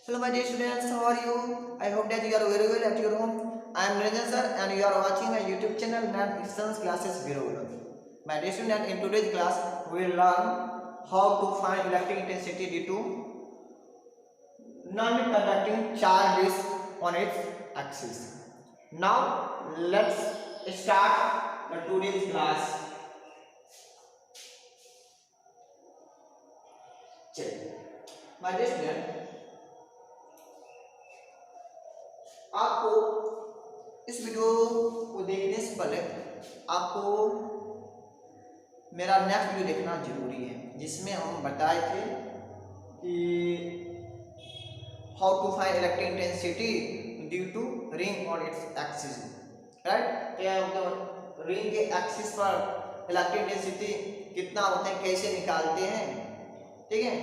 Hello my dear students, how are you? I hope that you are very well at your home. I am Ranjan sir and you are watching my YouTube channel Nan Distance Classes Bureau. My dear student, in today's class we will learn how to find electric intensity due to non-conducting charge on its axis. Now let's start the today's class. चलिए my dear student, आपको इस video को देखने से पहले आपको मेरा next video देखना जरूरी है, जिसमें हम बताए थे कि how to find electric intensity due to ring on its axis, right. तो रिंग के एक्सिस पर इलेक्ट्रिक इंटेंसिटी कितना होता है, कैसे निकालते हैं, ठीक है।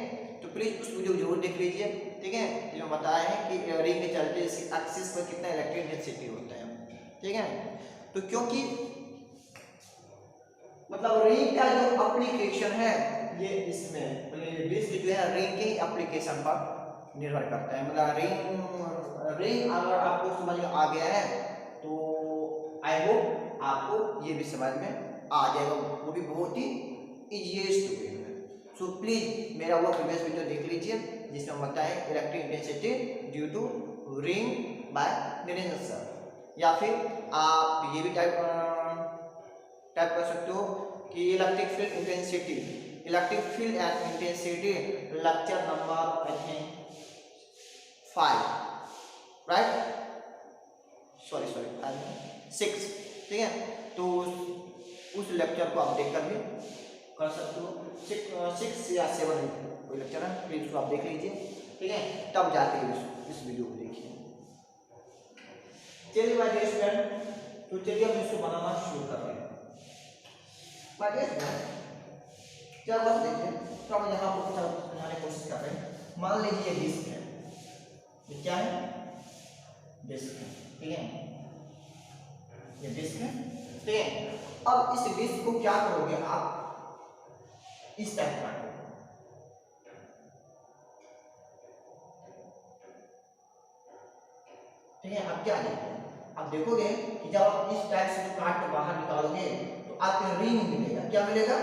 तो प्लीज उस वीडियो जरूर देख लीजिए, ठीक है। जो बताया है कि रिंग के चलते इसकी एक्सिस पर कितना इलेक्ट्रिक इंटेंसिटी होता है, ठीक है। तो क्योंकि मतलब रिंग का जो एप्लीकेशन है ये इसमें डिस्क जो है रिंग के एप्लीकेशन पर निर्भर करता है। मतलब रिंग अगर आपको समझ में आ गया है तो आई होप आपको ये भी समझ में आ जाएगा, वो भी बहुत ही इजीएस्ट वे में। सो प्लीज मेरा वो प्रीवियस वीडियो देख लीजिए जिसमें बताएं electric intensity due to ring by Niranjan sir, या फिर आप ये भी टाइप कर सकते हो कि electric field intensity, electric field and intensity lecture number I think 5, right, sorry 6, ठीक है। तो उस लेक्चर को आप देखकर भी कर सकते हो, 6 या 7 कोई लेक्चर है, प्लीज उसको आप देख लीजिए, ठीक है। तब जाके इस वीडियो को देखिए। चलिए माय डियर स्टूडेंट, तो चलिए हम इसको बनाना शुरू कर रहे हैं। माय डियर स्टूडेंट, क्या बात देखिए, तो हम यहाँ पर समझाने की कोशिश कर रहे हैं। मान लीजिए डिस्क है, ये क्या है, डिस्क है, ठीक है, ये डिस्क है, ठीक है। अब इस डिस्क को क्या करोगे आप, इस टाइप काटोगे, ठीक है। अब क्या देखोगे, आप देखोगे कि जब आप इस टाइप से काट के बाहर निकालोगे तो आपको रिंग मिलेगा। क्या मिलेगा,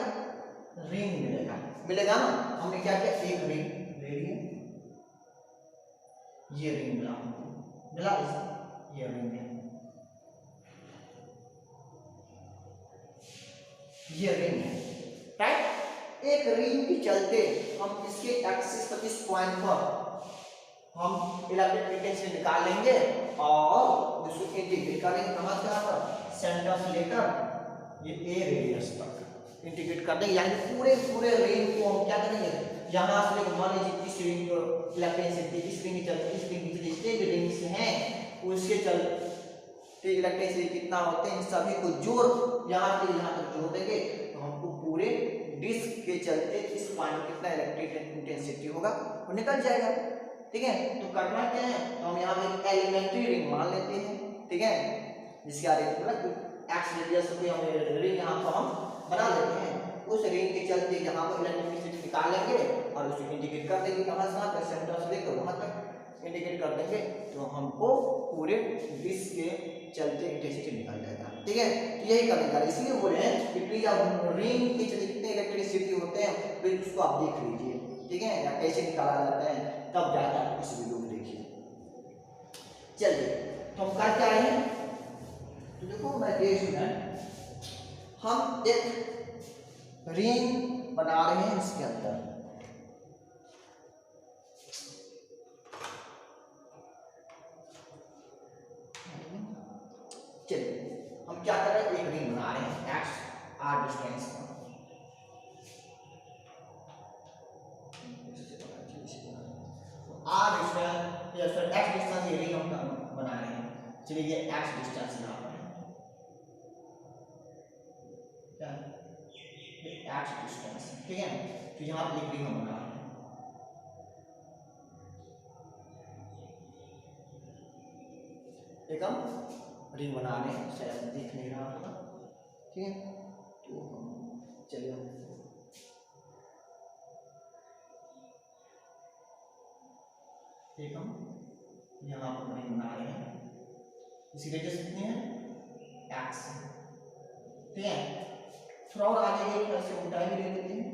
रिंग मिलेगा, मिलेगा ना। हमने क्या किया, एक रिंग ले लिए, ये रिंग मिला, मिला ये रिंग है, ये रिंग है, राइट। एक रिंग के चलते हम इसके एक्सिस पर, इस पॉइंट पर हम इलेक्ट्रिक इंटेंसिटी निकाल लेंगे और उसको इंटीग्रेट करेंगे। कहां से कहां पर, सेंटर से लेकर ये ए रेडियस तक इंटीग्रेट कर देंगे, यानी पूरे रिंग को हम क्या करेंगे, यहां से लेकर मान लीजिए इस रिंग को इलेक्ट्रिक इंटेंसिटी, इस रिंग के चलते, इस रिंग के जितने भी रिंग्स हैं उसके चलते इलेक्ट्रिक इंटेंसिटी कितना होते हैं, इन सभी को जोड़ यहां से यहां तक जोड़ देंगे तो हमको पूरे डिस्क के चलते इस पॉइंट कितना इलेक्ट्रिक इंटेंसिटी होगा वो निकल जाएगा, ठीक है। तो करना क्या है, तो हम यहाँ पे एलिमेंट्री रिंग मान लेते हैं, ठीक है, जिसके आगे मतलब एक्स रेडियस कोई हम रिंग यहाँ पर हम बना लेते हैं। उस रिंग के चलते यहाँ पर इलेक्ट्रिसिटी निकाल लेंगे और उसको इंडिकेट कर देंगे, कहाँ से कहाँ तक, सेंटर से लेकर वहाँ तक इंडिकेट कर देंगे तो हमको पूरे डिस्क के चलते इंटेंसिटी निकल जाएगा, ठीक है। तो यही करने का, इसलिए बोले हैं कि प्लीज आप रिंग के चलते कितने इलेक्ट्रिसिटी होते हैं प्लीज उसको आप देख लीजिए, ठीक है, या कैसे निकाला जाता है तब जाकर इस वीडियो को देखिए। चलिए तो हम कर क्या रहे हैं, तो देखो मैं देख स्टूडेंट, हम एक रिंग बना रहे हैं इसके अंदर, चलिए हम क्या कर रहे हैं, एक रिंग बना रहे हैं एक्स आर डिस्टेंस पर, आर डिस्टेंस या फिर एक्स डिस्टेंस ये रिंग हम बना रहे हैं। चलिए ये एक्स डिस्टेंस यहाँ पर है, क्या ये एक्स डिस्टेंस, ठीक है। तो यहाँ पर एक रिंग हम बना रहे हैं, एक हम रिंग बना रहे हैं, शायद दिख नहीं रहा होगा, ठीक है। तो हम चलिए एक हम यहाँ पर रिंग बना रहे हैं, इसकी रेडियस कितनी है x है, ठीक है। थोड़ा और आगे गए थोड़ा सा ऊंचाई भी ले लेते हैं,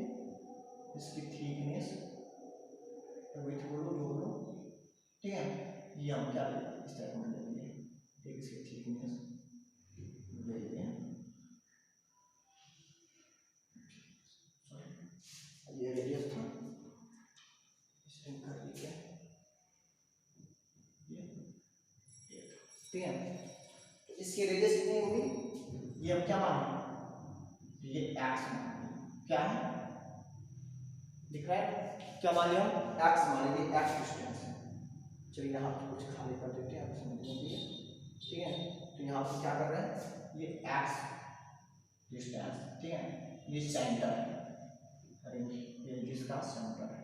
इसकी थिकनेस विथ बोलो जो बोलो, ठीक है। ये हम क्या इस टाइप में लेंगे, ठीक, इसकी थिकनेस ले लेते हैं, ये रेडियस था, इसे कर दीजिए, ठीक है। तो इसकी रेडियस कितनी होगी, ये हम क्या माने, ये x क्या है दिख रहा है, क्या मान लिया हम x मान लीजिए, x डिस्टेंस है। चलिए यहाँ पे कुछ खाली कर देते हैं, आप समझ लीजिए, ठीक है। तो यहाँ पे क्या कर रहे हैं, ये x डिस्टेंस, ठीक है, ये सेंटर है, ये जिसका सेंटर है,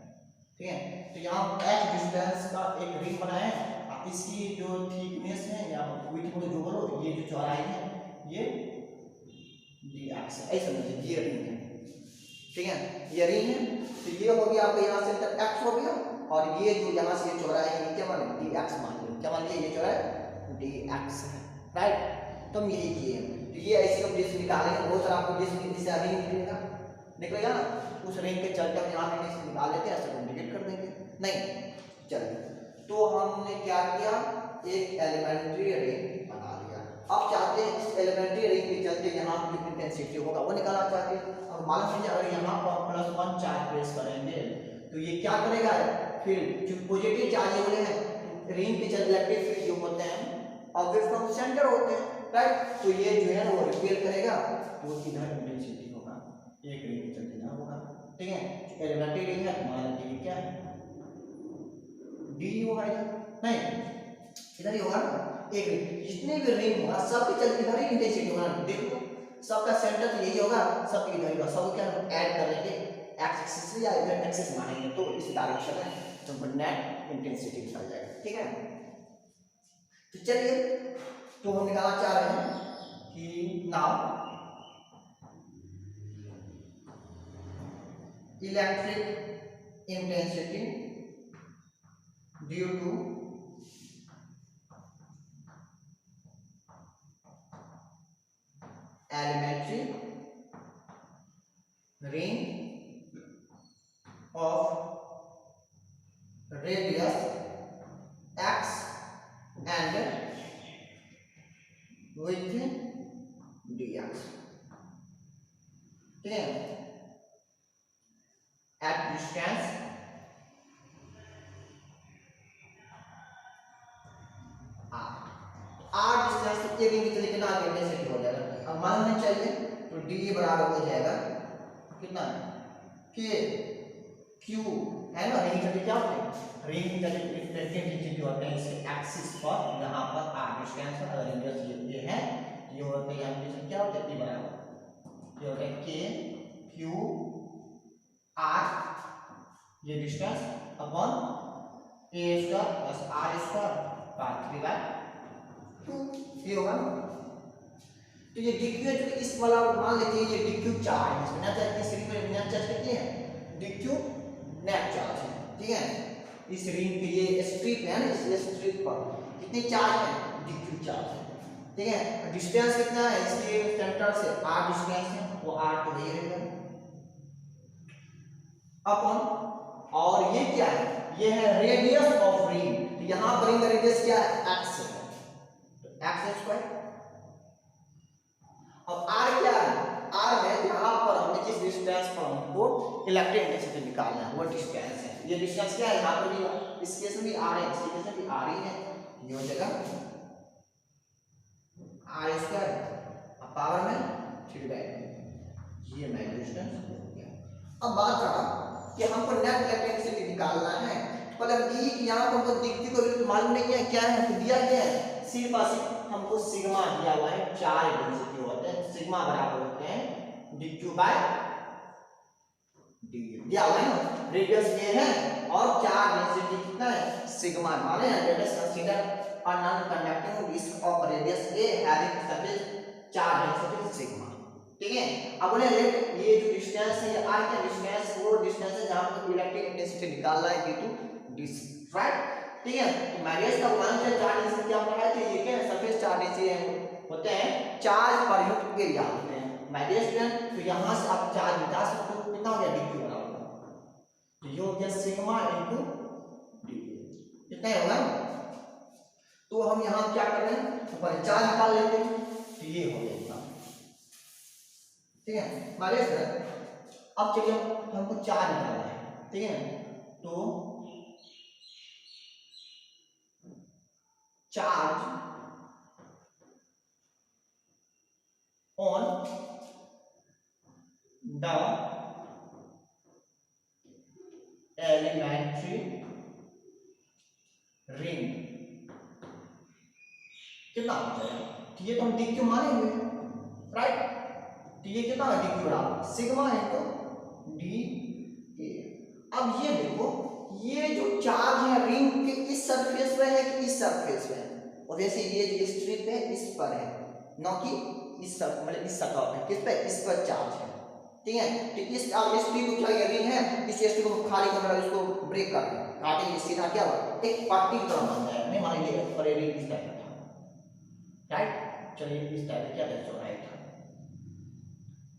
ठीक है। तो यहाँ x डिस्टेंस का एक रिंग बनाया है, इसकी जो थिकनेस है या विड्थ को जो बोलो, ये जो चौड़ाई है ये dx है, ऐसा समझिए, ये रिंग है, ठीक है, ये रिंग है। तो ये हो गया आपका यहाँ से तक x हो गया, और ये जो यहाँ से ये चौड़ाई है ये क्या मान लिया, dx मान लिया, क्या मान लिया, ये चौड़ाई dx है, राइट। तो हम यही किए, तो ये ऐसे हम डिस्क निकालेंगे, बहुत सारा आपको डिस्क इससे रिंग निकलेगा, निकलेगा ना, उस रिंग के चलते हम यहाँ पे डिस्क निकाल लेते हैं, ऐसे इंडिकेट कर देंगे, नहीं चलिए। तो हमने क्या किया, एक एलिमेंट्री रिंग बना लिया। अब चाहते हैं इस एलिमेंट्री रिंग के चलते यहाँ की जो इंटेंसिटी होगा वो निकालना चाहते हैं। अब मालूम कीजिए अगर यहाँ पर +1 चार्ज प्रेस करेंगे तो ये क्या करेगा, फिर जो पॉजिटिव चार्ज वाले हैं रिंग के चलते इलेक्ट्रिक फील्ड जो होते हैं ऑब्वियस फ्रॉम सेंटर होते हैं, राइट। तो ये जो है वो रिपेल करेगा, तो इधर इंटेंसिटी होगा, एक रिंग के चलते ना होगा, ठीक है। एलिमेंट्री रिंग है, मान लीजिए क्या है डी होगा, इधर नहीं इधर ही होगा ना, एक जितने भी रिंग होगा सबके चलते इधर ही इंटेंसिटी होगा, देखो सबका सेंटर तो यही होगा, सब इधर ही होगा, सब क्या ऐड कर लेंगे x एक्सिस या इधर एक्सिस मानेंगे तो इस डायरेक्शन में तो नेट इंटेंसिटी निकल जाएगा, ठीक है। तो चलिए, तो हम निकालना चाह रहे हैं कि now electric intensity due to elementary ring of radius x and width dx, ठीक है, at distance r डिस्टेंस के रिंग के कितना इंटेंसिटी हो जाएगा, अब मानना चाहिए तो d बराबर हो जाएगा कितना k q है ना, रिंग के क्या होते हैं, रिंग के इंटेंसिटी होते हैं इसके एक्सिस पर, यहाँ पर r डिस्टेंस पर अगर रेडियस ये है, ये होते हैं यहाँ क्या होते हैं p बराबर ये होता है k q r, ये distance upon a square plus r square power 3/2 ये होगा। तो ये dq है, जो इस वाला मान लेते हैं ये dq चार्ज है, इसमें ना चार्ज इस रिंग में नेट चार्ज कितनी है, dq नेट चार्ज है, ठीक है। इस रिंग के ये स्ट्रिप है ना, इस स्ट्रिप पर कितने चार्ज है, dq चार्ज है, ठीक है। डिस्टेंस कितना है इसके सेंटर से r डिस्टेंस है, वो r तो वही रहेगा अपन, और ये क्या है, ये है रेडियस ऑफ रिंग, तो यहां पर रिंग रेडियस क्या है x है, तो x स्क्वायर। अब r क्या है, r है यहाँ पर हमने जिस डिस्टेंस पर हमको इलेक्ट्रिक इंटेंसिटी निकालना है वो डिस्टेंस है, ये डिस्टेंस क्या है, यहाँ पर भी इस केस में भी r है, इस केस में भी r ही है, ये हो जाएगा r स्क्वायर अब पावर में 3/2, ये मैग्नेटिक डिस्टेंस हो गया। अब बात रहा कि हमको नेट इलेक्ट्रिक इंटेंसिटी निकालना है, तो अगर दी कि यहाँ पर हमको दिखती को भी मालूम नहीं है क्या है, हमको दिया गया है सिर्फ और सिर्फ हमको सिग्मा दिया हुआ है, 4 इंटेंसिटी होते हैं, सिग्मा बराबर होते हैं dq बाय dy दिया हुआ है ना, रेडियस ये है और 4 इंटेंसिटी कितना है सिग्मा, माने let us consider a non conducting disc of radius a having surface charge density sigma, ठीक है। अब उन्हें लेट ये जो डिस्टेंस है ये r का डिस्टेंस वो डिस्टेंस है जहां पर इलेक्ट्रिक इंटेंसिटी निकालना है ड्यू टू डिस्क, राइट। ठीक है। तो मैरियस का वन से चार्ज से क्या पढ़ाए थे, ये क्या सरफेस चार्ज से होते हैं, चार्ज पर यूनिट एरिया होते हैं मैरियस स्टूडेंट। तो यहाँ से आप चार्ज निकाल सकते हो, कितना हो गया dq बराबर, तो ये हो गया सिग्मा इनटू डी, कितना होगा। तो हम यहाँ क्या कर रहे हैं, ऊपर चार्ज निकाल लेते हैं, तो ये हो गया इतना, ठीक है मैरियस स्टूडेंट। अब चलिए हमको चार्ज निकालना है, ठीक है। तो charge on the elementary ring कितना हो जाएगा, तो ये तो हम dq मानेंगे, राइट। तो ये कितना है dq बराबर सिग्मा इनटू डी ए। अब ये देखो, ये जो चार्ज है रिंग के इस सरफेस पे है कि इस सरफेस पे है, और जैसे ये जो स्ट्रिप है इस पर है, न कि इस मतलब इस सतह पे, किस पे, इस पर चार्ज है, ठीक है। तो इस स्ट्रिप को क्या रिंग है, इस स्ट्रिप को खाली करना, इसको ब्रेक कर काटेंगे, सीधा क्या होगा एक पट्टी की तरह बन जाएगा, नहीं मान लीजिए पर रिंग इस टाइप का था, राइट। चलिए इस टाइप का क्या था, चौड़ाई था,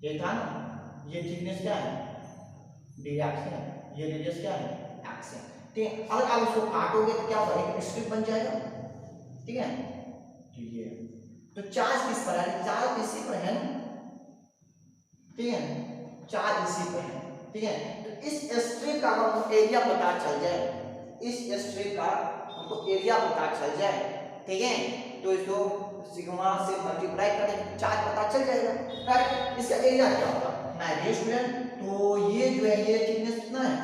ये था ना, ये थिकनेस क्या है डी एक्स है, ये रेडियस क्या है एक्स है, ठीक है। अगर आप इसको काटोगे तो क्या होगा, एक स्ट्रिप बन जाएगा, ठीक है। तो ये तो चार्ज किस पर है, चार्ज इसी पर है, ठीक है, चार्ज इसी पर है, ठीक है। तो इस स्ट्रिप का हमको एरिया पता चल जाए, इस स्ट्रिप का हमको एरिया पता चल जाए, ठीक है। तो इसको सिग्मा से मल्टीप्लाई करें, चार्ज पता चल जाएगा, राइट। इसका एरिया क्या होगा मैरियस स्टूडेंट, तो ये जो है ये थिकनेस कितना है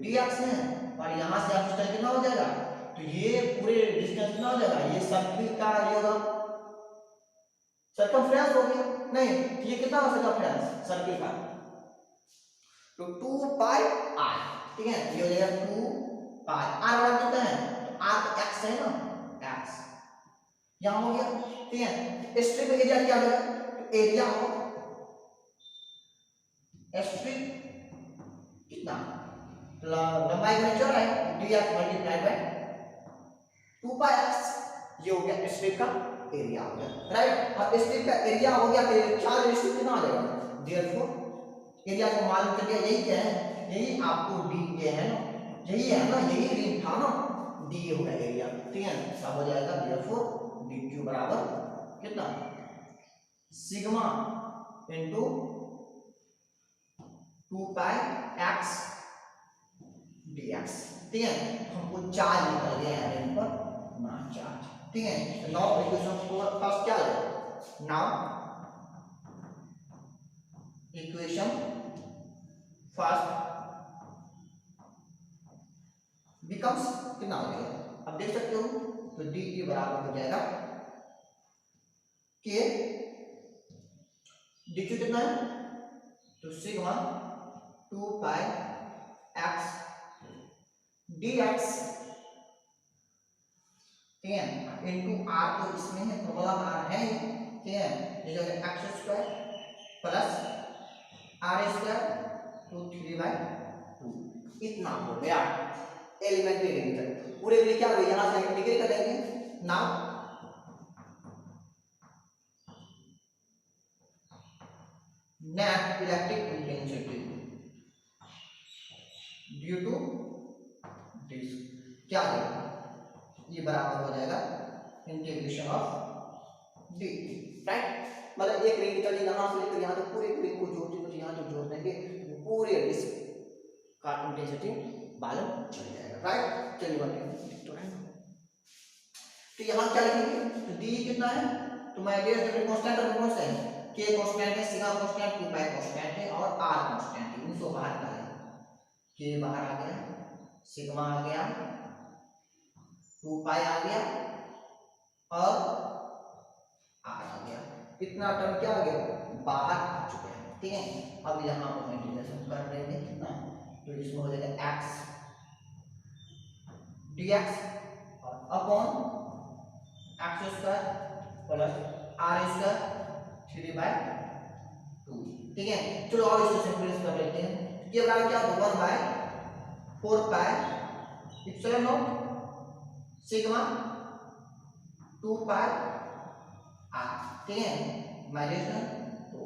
dx है, और यहाँ से आप डिस्टेंस कितना हो जाएगा, तो ये पूरे डिस्टेंस कितना हो जाएगा, ये सर्किल का ये होगा सर्कमफ्रेंस हो गया, नहीं ये कितना हो सर्कमफ्रेंस सर्किल का, तो 2 पाई r, ठीक है। ये हो जाएगा 2 पाई r बराबर कितना है, तो r तो x है ना, x यहाँ हो गया, ठीक है। स्ट्रिप एरिया क्या होगा, तो एरिया हो स्ट्रिप कितना लंबाई में चौड़ाई dx multiply by 2 pi x, ये हो गया स्ट्रिप का एरिया हो गया, राइट। और स्ट्रिप का एरिया हो गया, फिर चार्ज स्ट्रिप कितना आ जाएगा, देयरफॉर एरिया को मालूम कर लिया, यही क्या है, यही आपको डी ए है ना, यही है ना, यही रिंग था ना, डी ए हो गया एरिया, ठीक है। सब हो जाएगा देयरफॉर dq बराबर कितना सिग्मा इनटू 2 पाई x dx, ठीक है। हमको चार्ज निकल गया है रिंग पर ना चार्ज, ठीक है। तो नाउ इक्वेशन फर्स्ट क्या है, नाउ इक्वेशन फर्स्ट बिकम्स कितना हो जाएगा, अब देख सकते हो, तो dt बराबर हो जाएगा के dq कितना है, तो सिग्मा 2 पाई x dx, ठीक है, इनटू r, तो इसमें है प्रॉब्लम r है, ठीक है, ये जो है x square plus r square तो 3/2, इतना हो गया एलिमेंट्री रिंग। पूरे के लिए क्या होगा, यहां से इंटीग्रेट करेंगे, now net electric intensity due to this क्या देगा, ये बराबर हो जाएगा इंटीग्रेशन ऑफ डी, राइट। मतलब एक रिंग चली यहां से लेकर यहां तक पूरे रिंग को जोड़ते तो यहां तो जोड़ देंगे, पूरे इस का इंटेंसिटी मालूम चल जाएगा, राइट। चलिए बताइए तो है, तो यहां क्या लिखेंगे, तो डी कितना है, तो मैं डेट कांस्टेंट और कौन सा है, के कांस्टेंट है, सिग्मा कांस्टेंट, 2 पाई कांस्टेंट है, और r कांस्टेंट है, इनको बाहर निकालें, के बाहर आ गया, सिग्मा आ गया, 2 पाई आ गया, और r आ गया, इतना टर्म क्या आ गया बाहर आ चुके हैं, ठीक है। अब यहां पर इंटीग्रेशन कर देंगे कितना, तो इसमें हो जाएगा x dx और upon x square plus r square 3/2, ठीक है। चलो और इसको सिंपलीफाई कर लेते हैं, ये बराबर क्या होगा 1/4 pi epsilon naught sigma 2 pi R, ठीक है माइनस तो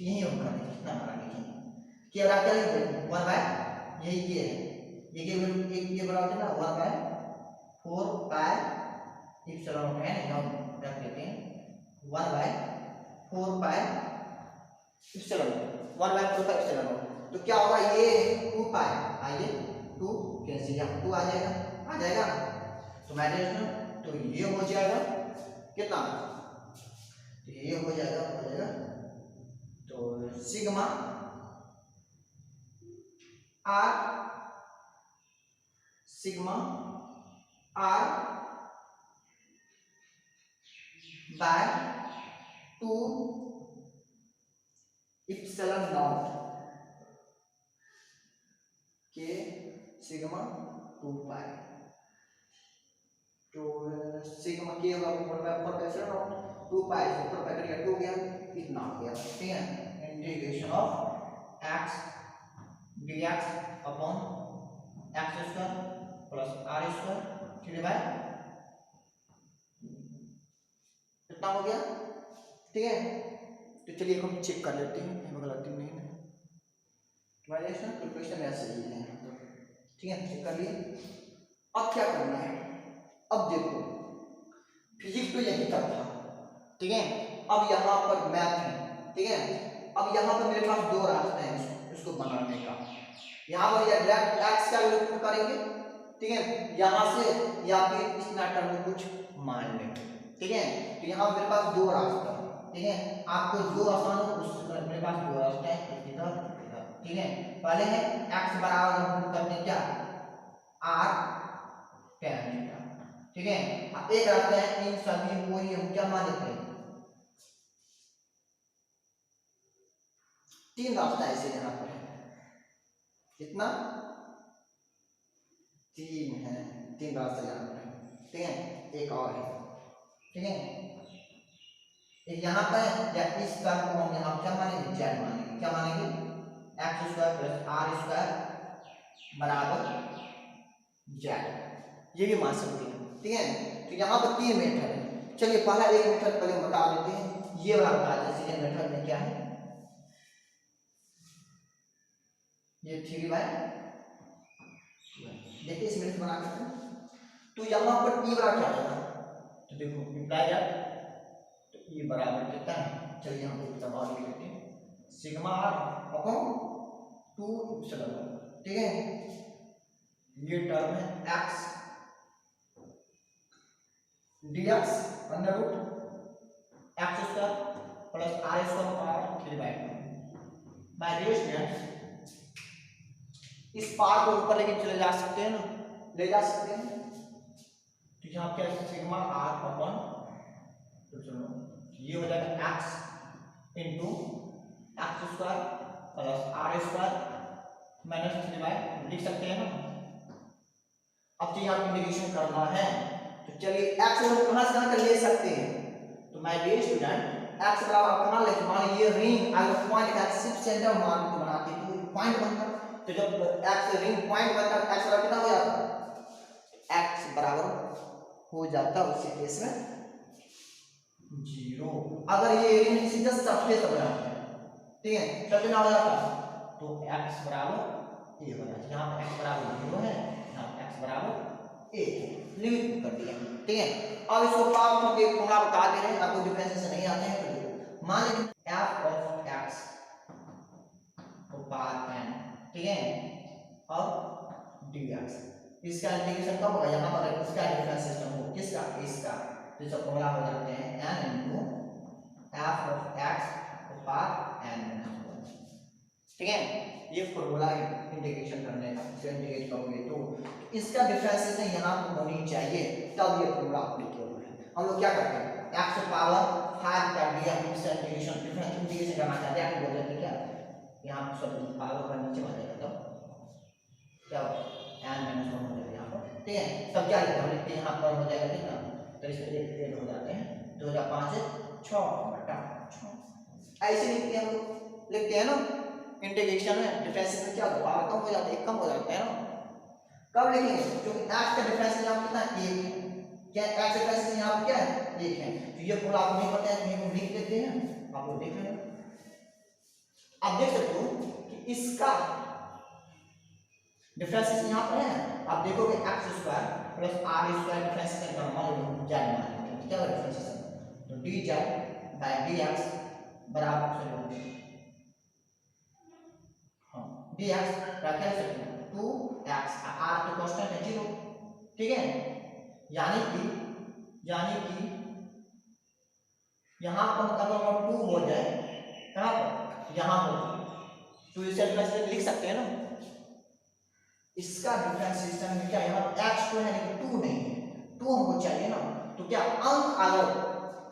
यही होगा कितना बड़ा लिखेंगे क्या बड़ा क्या लिखेंगे 1 बाय यही ये है ये बड़ा होता है ना 1 बाय 4 पाई इप्सिलॉन नॉट है ना हम रख लेते हैं 1 by 4 pi epsilon 1 by 4 pi epsilon naught. तो क्या होगा ये 2 पाई आइए 2 कैंसिल यहाँ 2 आ जाएगा तो माइनस तो ये हो जाएगा कितना तो ये हो जाएगा तो sigma R by 2 epsilon naught के सिग्मा 2 पाई तो सिग्मा के होगा 4 बाय 4 इप्सिलॉन नॉट 2 पाई से 4 पाई करेगा 2 गया इतना हो गया ठीक है integration of x dx upon x square plus r square ठीक है इतना हो गया ठीक है। तो चलिए हम चेक कर लेते हैं हमें गलती नहीं है तुम्हारे ना कैलकुलेशन ऐसे ही है ठीक है चेक कर लिए। अब क्या करना है अब देखो फिजिक्स तो यही तक था ठीक है अब यहाँ पर मैथ है ठीक है अब यहाँ पर मेरे पास दो रास्ते हैं इसको बनाने का यहाँ पर या डायरेक्ट x का वैल्यू पुट करेंगे ठीक है यहाँ से या फिर इस मैटर में कुछ मान लेंगे ठीक है। तो यहाँ मेरे पास दो रास्ते हैं ठीक है आपको जो आसान हो उस मेरे पास दो रास्ते हैं इधर ठीक है। पहले है x बराबर पुट करते हैं क्या r tan थीटा ठीक है एक रास्ता है इन सभी को ही हम क्या मान लेते हैं तीन रास्ता ऐसे यहाँ पर है कितना तीन रास्ते यहाँ पर है ठीक है एक और है ठीक है एक यहाँ पर या इस टर्म को हम यहाँ क्या मानेंगे जेड मानेंगे क्या मानेंगे X square plus are square बराबर जेड ये भी मान सकते हैं ठीक है। तो यहाँ पर तीन मेथड है चलिए पहला एक मेथड पहले बता देते हैं ये वाला बता देते हैं सेकंड मेथड में क्या है ये 3 बाय देखिए इस मिनट बना करते हैं तो यहाँ पर ई बराबर क्या आएगा तो देखो इम्प्लाई तो ई बराबर कितना है चलिए हम एक दबा लेते हैं सिग्मा आर अपॉन 2 इप्सिलॉन ठीक है ये टर्म है x dx under root x square plus r square power 3 by 2 by dear students इस पार को ऊपर लेके चले जा सकते हैं ना ले जा सकते हैं तो यहाँ क्या है सिग्मा आर अपॉन तो चलो ये हो जाएगा x into x square plus are square minus 3 by लिख सकते हैं ना। अब तो यहाँ इंटीग्रेशन करना है तो चलिए x हम कहाँ से कहाँ तक ले सकते हैं तो माय डियर स्टूडेंट x बराबर कहाँ ले मान ये रिंग अगर पॉइंट का सिर्फ सेंटर मान को बनाते हैं तो पॉइंट बनता तो जब x रिंग पॉइंट बनता है x बराबर कितना हो जाता x बराबर हो जाता उसी केस में 0 अगर ये रिंग सीधा सरफेस बनाते हैं ठीक है तब कितना हो जाता तो x बराबर a हो जाता यहाँ पर x बराबर 0 है यहाँ x बराबर a लिमिट कर दिया ठीक है। अब इसको पावर करके फॉर्मूला बता दे रहे हैं आपको डिफरेंशिएशन नहीं आते हैं तो मान लीजिए f ऑफ x तो पावर n ठीक है और dx इसका इंटीग्रेशन कब होगा यहाँ पर इसका डिफरेंशिएशन हो किसका इसका तो इसका फॉर्मूला हो जाते हैं n into f of x तो पावर n ठीक है ये फॉर्मूला है इंटीग्रेशन करने का इसे इंटीग्रेट करोगे तो इसका डिफरेंशिएशन यहाँ पर होनी चाहिए तब ये फॉर्मूला एप्लीकेबल है। हम लोग क्या करते हैं x पावर 5 कर दिया इसका इंटीग्रेशन डिफरेंस इंटीग्रेशन करना चाहते हैं बोल देते क्या यहाँ पर सब पावर का नीचे आ जाएगा तब क्या n - 1 हो जाएगा यहाँ पर ठीक है तब क्या लिखते हैं यहाँ पर हो जाएगा कितना तो इसमें एक हो जाते हैं 2005 से 6/6 ऐसे लिखते हैं हम लोग लिखते हैं ना इंटीग्रेशन में डिफरेंशिएशन क्या पावर कम हो जाता है कम हो जाता है ना कब लिखेंगे? क्योंकि x का डिफरेंस यहाँ कितना 1 है। क्या x का डिफरेंस यहाँ क्या है? 1 है। तो ये फॉर्मूला आपको नहीं पता है तो हम लिख देते हैं, आप लोग देख लेना। आप देख सकते हो कि इसका डिफरेंस यहाँ पर है, आप देखोगे x square plus r square difference का मान z मान क्या डिफरेंस है, तो dz बाय dx बराबर dx क्या कह सकते हैं 2x, r तो कांस्टेंट है 0, ठीक है। यानी कि यहाँ पर अगर 2 हो जाए कहाँ पर, यहाँ पर, तो इसे डिफरेंस लिख सकते हैं ना। इसका डिफरेंशिएशन में क्या यहाँ x तो है लेकिन 2 नहीं है, 2 हमको चाहिए ना, तो क्या अंक अगर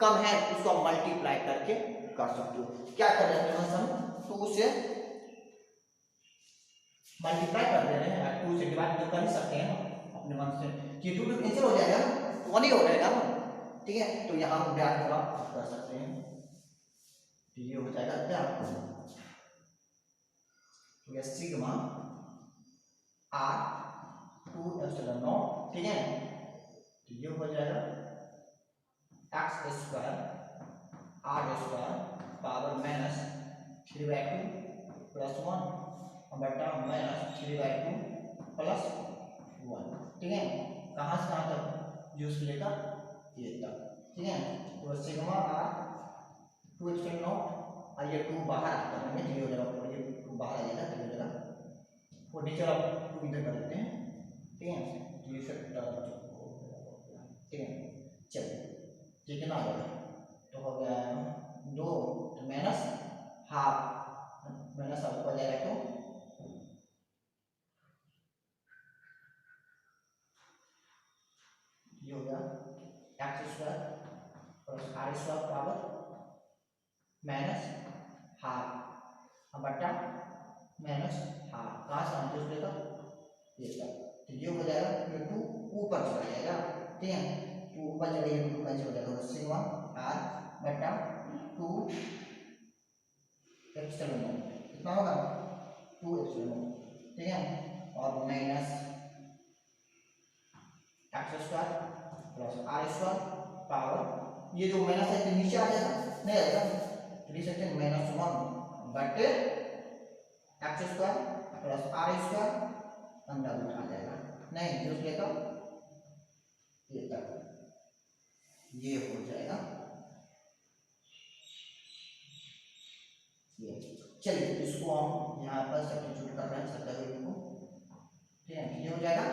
कम है उसको हम मल्टीप्लाई करके कर सकते हो। क्या कर रहे हैं हम 2 से मल्टीप्लाई कर दे रहे हैं, 2 से डिवाइड तो कर ही सकते हैं ना अपने मन से, कि 2 2 कैंसिल हो जाएगा ना, 1 ही हो जाएगा ना, ठीक है। तो यहाँ हम डिवाइड थोड़ा कर सकते हैं, तो ये हो जाएगा क्या, तो ये सिग्मा r 2 एप्सिलॉन नॉट, ठीक है। तो ये हो जाएगा x square r square power minus 3/2 plus 1 बटा माइनस 3/2 प्लस 1, ठीक है। कहाँ से कहाँ तक, यूज लेकर ये तक, ठीक है। तो सिग्मा r 2 एप्सिलॉन नॉट और ये 2 बाहर करेंगे तो ये हो जाएगा, और ये 2 बाहर आ जाएगा तो ये हो जाएगा, और नीचे आप 2 इधर कर देते हैं, ठीक है। तो ये फिर ठीक है, चलिए ठीक है ना, तो हो गया 2 तो माइनस हाफ, माइनस हाफ ऊपर जाएगा तो ये हो गया x square plus r square बराबर माइनस हाफ बटा माइनस हाफ, कहाँ से हम दूसरे का ये तक, तो ये हो जाएगा, ये 2 ऊपर चला जाएगा, ठीक है। 2 ऊपर चला जाएगा, 2 कैंसिल हो जाएगा, सिग्मा r बटा 2 एप्सिलॉन नॉट कितना होगा 2 एप्सिलॉन नॉट, ठीक है। और minus x square plus r square power, ये जो माइनस है नीचे आ जाएगा, नहीं आएगा तो लिख सकते हैं -1 बटे x square plus r square अंदर आ जाएगा, नहीं जो लेगा ये तक, ये हो जाएगा ये। चलिए इसको हम यहाँ पर सब्स्टिट्यूट कर रहे हैं सब्स्टिट्यूट को, ठीक है। ये हो जाएगा,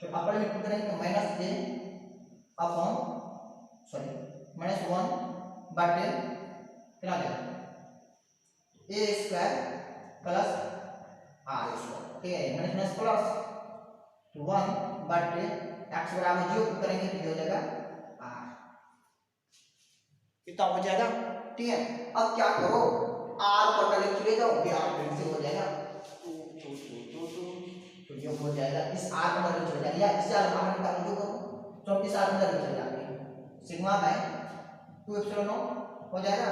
फिर अपर लिमिट करेंगे तो माइनस a अपॉन सॉरी -1 बटे कितना देगा a square plus r square, ठीक है। माइनस प्लस तो 1 बटे x बराबर 0 करेंगे तो ये हो जाएगा r, कितना हो जाएगा, ठीक है। अब क्या करो r को पहले चले जाओ, ये r कैंसिल हो जाएगा, तो ये हो जाएगा, इस r को अंदर चले जाएगा, या इस r बाहर निकाल दो तो इस r अंदर चले जाएंगे, सिग्मा बाय 2 एप्सिलॉन नॉट हो जाएगा,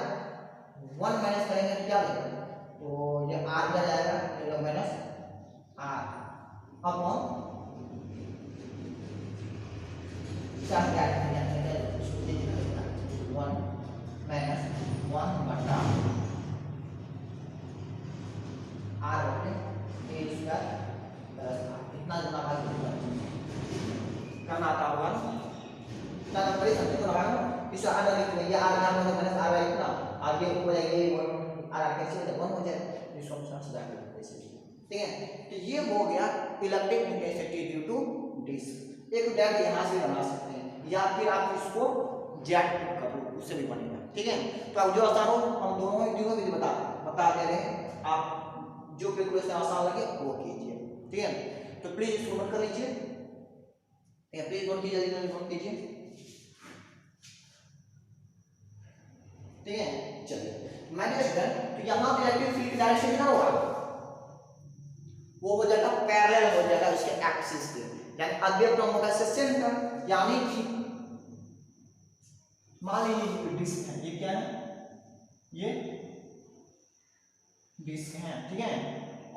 1 माइनस करेंगे तो क्या लगेगा, तो ये r का जाएगा, ये माइनस r अपॉन 1 माइनस 1 बटा r बटे a स्क्वायर प्लस r, कितना गुना भाग करना आता होगा ना, बड़ी संख्या को लगाना, इसे r लिख लेंगे, ये r यहाँ पर माइनस r बाई कितना, आगे ऊपर जाएंगे 1 r कैसे हो जाएगा 1 हो जाएगा, इसको हम समझ जाएंगे ऐसे, ठीक है। तो ये हो गया electric intensity due to disc. एक डायरेक्ट यहाँ से बना सकते हैं, या फिर आप इसको जेट पुट करो उससे भी बनेगा, ठीक है। तो अब जो आसान हो हम दोनों ही बता दे रहे हैं, आप जो कैलकुलेशन आसान लगे वो कीजिए, ठीक है। तो प्लीज इसको नोट कर लीजिए, ठीक है, प्लीज नोट कीजिए, नोट कीजिए, ठीक है। चलिए मैंने तो यहाँ पे इलेक्ट्रिक फील्ड डायरेक्शन कितना होगा, वो हो जाएगा पैरेलल हो जाएगा उसके एक्सिस के, यानी अव्यय क्रम होगा इससे सेंटर, यानी कि मान लीजिए डिस्क है, ये क्या है, ये डिस्क है, ठीक है।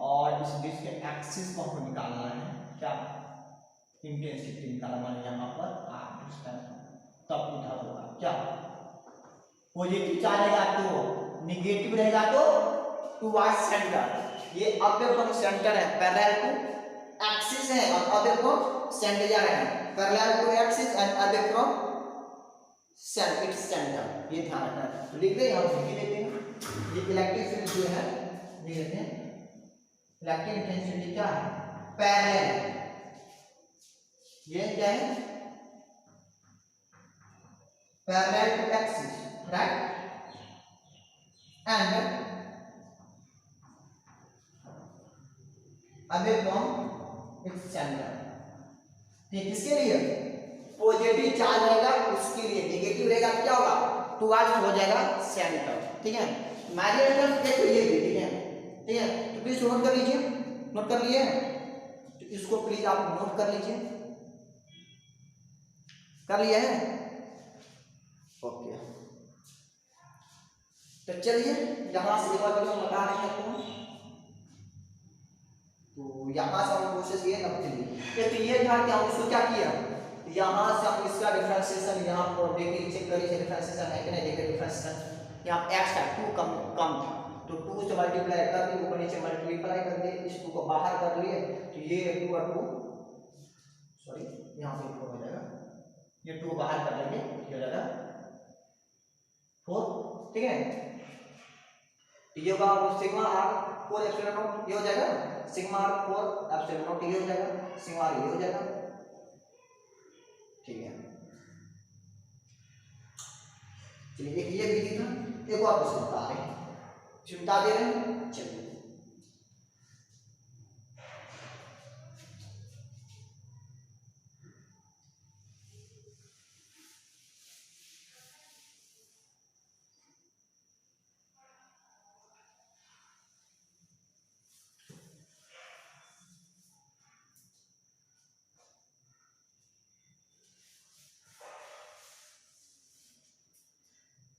और इस डिस्क के एक्सिस को हमको निकालना है, क्या इंटेंसिटी निकाला मैंने यहाँ पर आर, तब इधर होगा क्या, पॉजिटिव चार्ज रहेगा तो निगेटिव रहेगा तो टुवर्ड्स सेंटर, ये अवे फ्रॉम सेंटर है, पैरेलल टू एक्सिस है, और अवे फ्रॉम सेंटर जा रहे हैं, parallel to axis and away from centre, its centre, ये ध्यान रखना है। तो लिख रहे हैं हम, लिख लेते हैं, ये इलेक्ट्रिक फील्ड जो है लिख लेते हैं, इलेक्ट्रिक इंटेंसिटी क्या है, पैरेलल, ये क्या है, parallel to axis, right, and away from its centre, ठीक, किसके लिए, पॉजिटिव चार्ज रहेगा उसके लिए, नेगेटिव रहेगा तो क्या होगा, टुवर्ड्स हो जाएगा सेंटर, ठीक है। मैग्नेटिक देखो ये भी, ठीक है, ठीक है, तो प्लीज नोट कर लीजिए, नोट कर लिए, तो इसको प्लीज आप नोट कर लीजिए, कर लिया है, ओके। तो चलिए यहां से एक बार हम बता रहे हैं आपको, तो यहां से हम कोशिश ये ना चलिए, तो ये था कि हम इसको क्या किया, यहां से हम इसका डिफरेंशिएशन यहां पर देखिए, चेक करिए डिफरेंशिएशन है कि नहीं, देखिए डिफरेंशिएशन यहां x था 2 कम था, तो 2 से मल्टीप्लाई कर दिए, ऊपर नीचे मल्टीप्लाई कर दिए, इस 2 को बाहर कर लिए, तो ये 2 और 2 सॉरी यहां से 2 हो जाएगा, ये 2 बाहर कर लेंगे, ये हो जाएगा 4, ठीक है। तो ये होगा सिग्मा r 4 एप्सिलॉन नॉट, ये हो जाएगा सिग्मा r 4 एप्सिलॉन नॉट, ये हो जाएगा सिग्मा r, ये हो जाएगा, ठीक है। चलिए एक ये विधि था, एक और क्वेश्चन बता रहे हैं, चिंता दे रहे हैं, चलिए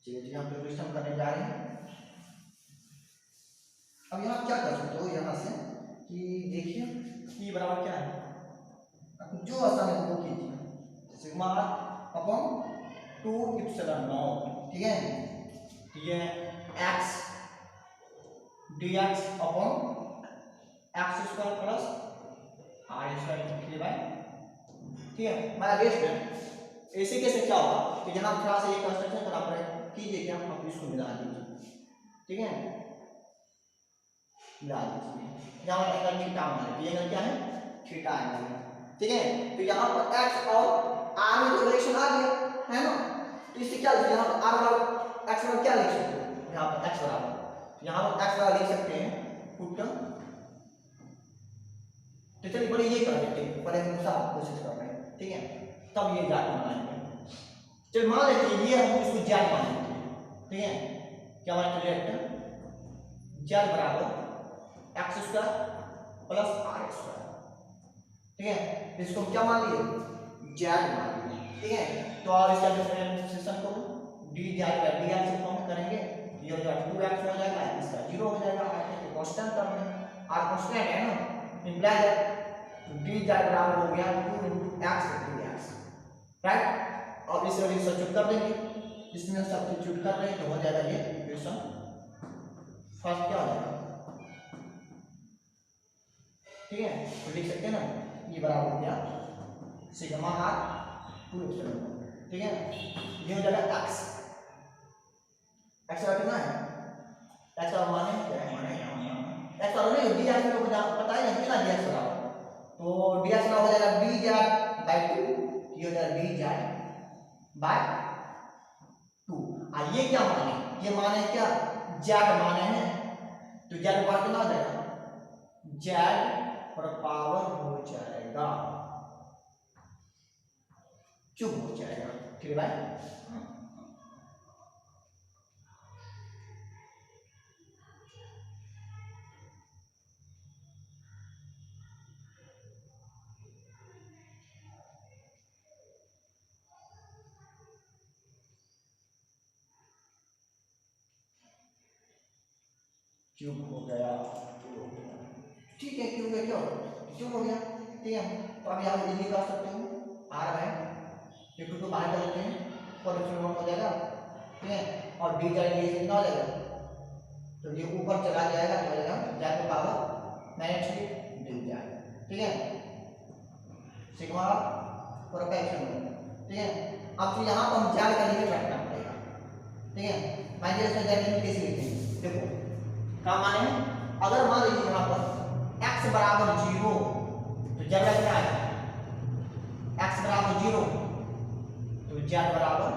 चलिए हम प्रिपरेशन करने जा रहे हैं। अब यहाँ क्या कर सकते हो, यहाँ से कि देखिए ई बराबर क्या है, जो आसान है वो कीजिए, सिग्मा अपॉन 2 एप्सिलॉन नॉट, ठीक है, ये x dx upon x square plus r square 3/, ठीक है, हमारा रेस्ट है। ऐसे कैसे क्या होगा कि जनाब थोड़ा सा ये कंस्ट्रक्शन थोड़ा पर कीजिए, क्या आप इसको मिला दीजिए, ठीक है, मिला दीजिए, यहाँ एंगल थीटा मान, ये एंगल क्या है, थीटा एंगल है, ठीक है। तो यहाँ पर x और r में जो रिलेशन आ गया है ना, तो इससे क्या लिखिए, यहाँ पर r बराबर x बराबर क्या लिख सकते हो, यहाँ पर x बराबर, यहाँ पर x बराबर लिख सकते हैं पुट, तो चलिए बड़े ये कर देते हैं, बड़े अनुसार कोशिश कर रहे हैं, ठीक है, तब ये जाट बनाएंगे। चलिए मान लेते हैं ये हम इसको जाट मान लेते हैं, ठीक है, क्या मान लेते हैं, जाट बराबर x square plus r square, ठीक है, इसको क्या मान लिए, जेड मान लिए, ठीक है। तो और इसका डिफरेंशिएशन करो, d जेड का dx से फॉर्म करेंगे, ये हो जाएगा 2x हो जाएगा, इसका 0 हो जाएगा, r के कांस्टेंट टर्म है, r कांस्टेंट है ना, इंप्लाई दैट d जेड बराबर हो गया 2 x 2x, राइट, और इसे भी सब्स्टिट्यूट कर देंगे, इसमें सब्स्टिट्यूट कर रहे हैं तो हो जाएगा ये इक्वेशन फर्स्ट क्या हो जाएगा, ठीक है, तो लिख सकते हैं ना, ये बराबर हो गया सिग्मा r 2 एप्सिलॉन, ठीक है, ये हो जाएगा x, x का कितना है, x का मान है क्या है, मान है x का नहीं dx में पता है कितना dx बराबर, तो dx का हो जाएगा dz/2, ये हो जाएगा dz/2, और ये क्या मान है, ये मान है क्या, z मान है, तो z पर कितना हो जाएगा, z पर पावर हो जाएगा क्यूब हो जाएगा, ठीक है भाई। क्यूब हो गया, ठीक है, क्यूब है, क्यों क्यूब हो गया, ठीक है। तो अब यहाँ इजी कर सकते हो आर बाय ये टू बाहर कर लेते हैं और एप्सिलॉन नॉट हो जाएगा, ठीक है, और डी जाएगा ये कितना हो जाएगा, तो ये ऊपर चला जाएगा तो हो जाएगा जेड की पावर -3 डी जेड, ठीक है, सिग्मा प्रोपेक्शन, ठीक है। अब तो यहाँ पर हम जेड का लिमिट रखना पड़ेगा, ठीक है। मान लीजिए इसमें जेड लिमिट कैसे लिखेंगे, देखो क्या माने अगर मान लीजिए यहाँ पर x बराबर 0 तो जेड का क्या आएगा, x बराबर 0 तो जेड बराबर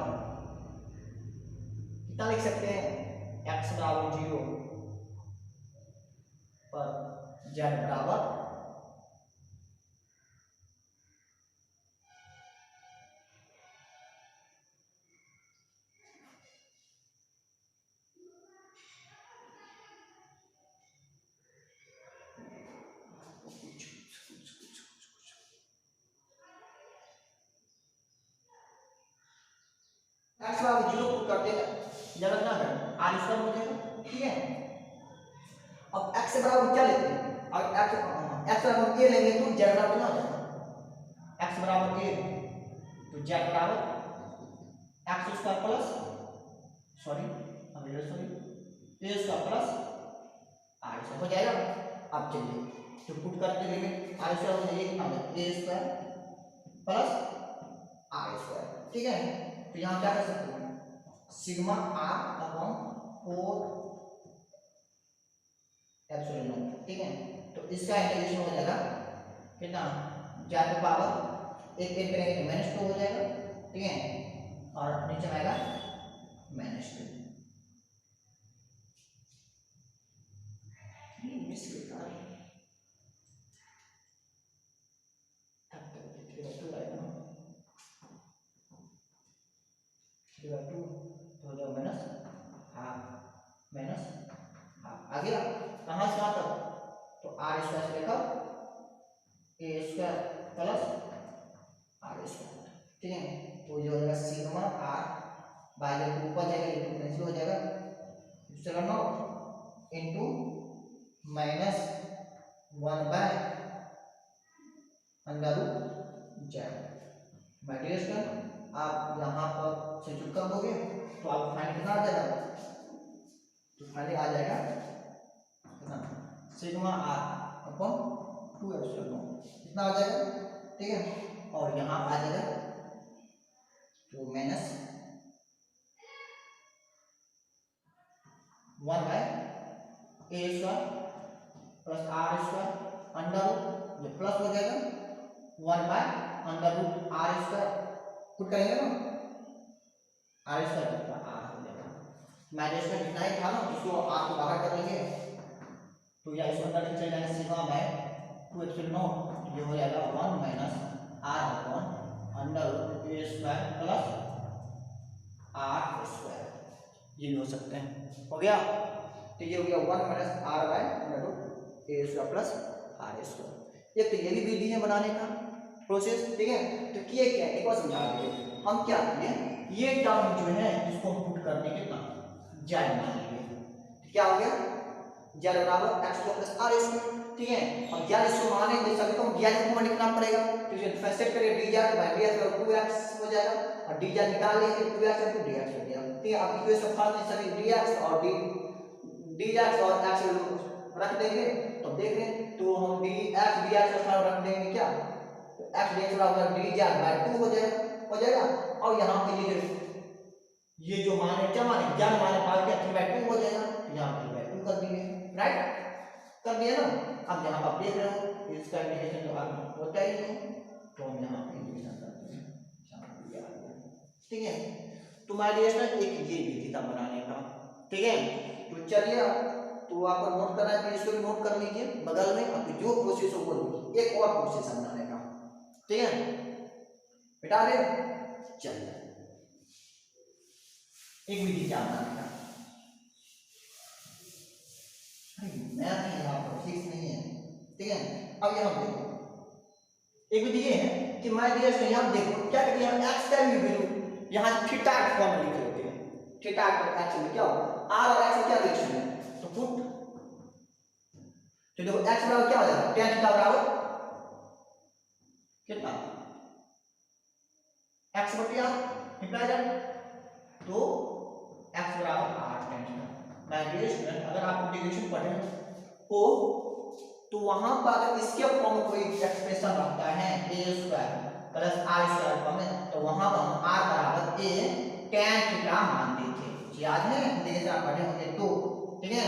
कितना लिख सकते हैं, x बराबर 0 पर जेड बराबर x बराबर 0 पुट कर देगा, जगह ना कर आर स्क्वायर हो जाएगा, ठीक है। अब x बराबर क्या लेते हैं, अगर x बराबर a लेंगे तो z बराबर कितना हो जाएगा, x बराबर a तो z बराबर x square plus sorry a square plus r square हो जाएगा। अब चलिए तो पुट करते हैं लिमिट r स्क्वायर हो जाएगा a square plus r square, ठीक है। तो यहाँ क्या कर सकते हैं, sigma r upon 4 epsilon not, ठीक है। तो इसका इंटीग्रेशन हो जाएगा कितना, जेड की पावर एक करेंगे तो -2 हो जाएगा, ठीक है, और नीचे आएगा -2। आ गया कहाँ से कहाँ तक, तो आर स्क्वायर से लेकर ए स्क्वायर प्लस आर स्क्वायर, ठीक है। तो ये हो जाएगा सिग्मा आर बाय जब ऊपर जाएगा ये तो कैंसिल हो जाएगा, epsilon naught into -1 by under root z. My dear student आप यहाँ पर से चुप कर दोगे तो आप फाइनल कितना आ जाएगा, तो फाइनल आ जाएगा कितना, sigma r upon 2 epsilon naught कितना आ जाएगा, ठीक है। और यहाँ आ जाएगा तो -1 by a square plus are square under root ये प्लस हो जाएगा 1 by under root r square, put करेंगे ना आर स्क्वायर कितना आर हो जाएगा, माइनस में कितना ही था ना इसको आर को बाहर कर लेंगे तो या इसको अंदर चले जाएंगे सिग्मा बाय 2 एप्सिलॉन नॉट ये हो जाएगा 1 minus r upon under root a square plus are square, ये हो सकते हैं, हो गया। तो ये हो गया 1 minus r by under root a square plus are square. एक तो ये भी विधि है बनाने का प्रोसेस, ठीक है। तो किए क्या एक बार समझा दीजिए, हम क्या किए ये टर्म जो है इसको हम पुट करने के ना जेड मान लेंगे, क्या हो गया जेड बराबर x square plus are square, ठीक है। अब जेड इसको मानेंगे सभी को जेड को लिखना पड़ेगा, तो ये डिफरेंशिएट करिए dz बाय dx और 2x हो जाएगा और dz निकाल लेंगे 2x और 2dx हो जाएगा, ठीक है। अब इक्वेशन फार्म में सभी dx और dx और x रख देंगे तो देख रहे हैं तो हम dx dx का फॉर्म रख देंगे क्या, तो x dx बराबर dz बाय 2 हो जाएगा और यहाँ पे ये जो मान है क्या माने ज्ञान माने पावर क्या 3/2 हो जाएगा, तो यहाँ 3/2 कर दिए, राइट कर दिया ना। अब यहाँ आप देख रहे हो इसका इंटीग्रेशन तो आप होता ही है तो हम यहाँ पे इंटीग्रेशन करते हैं, ठीक है। तो माय डियर स्टूडेंट एक ये विधि था बनाने का, ठीक है। तो चलिए तो आपको नोट करना है तो इसको भी नोट कर लीजिए बगल में, अब जो प्रोसेस हो वो एक और प्रोसेस बनाने का, ठीक है बेटा दे। चलिए एक विधि क्या बनाने का, मैं यहाँ पर फिक्स नहीं है, ठीक है। अब यहाँ देखो एक विधि ये है कि मैं डियर से यहाँ देखो क्या कहते हैं x का भी वैल्यू यहाँ थीटा के फॉर्म में लिखे होते हैं, थीटा का एक्चुअली क्या होगा r और x क्या रिलेशन है, तो पुट तो देखो x बराबर क्या हो जाएगा tan थीटा बराबर कितना x बटे r निकला जाए तो x बराबर r tan theta. My dear student, अगर आप इंटीग्रेशन पढ़े हो तो वहां पर अगर इसके फॉर्म में कोई एक्सप्रेशन रखता है a square plus r square form में, तो वहां पर हम r बराबर a tan थीटा मानते थे। याद है इंटीग्रेशन आप पढ़े होंगे तो, ठीक है।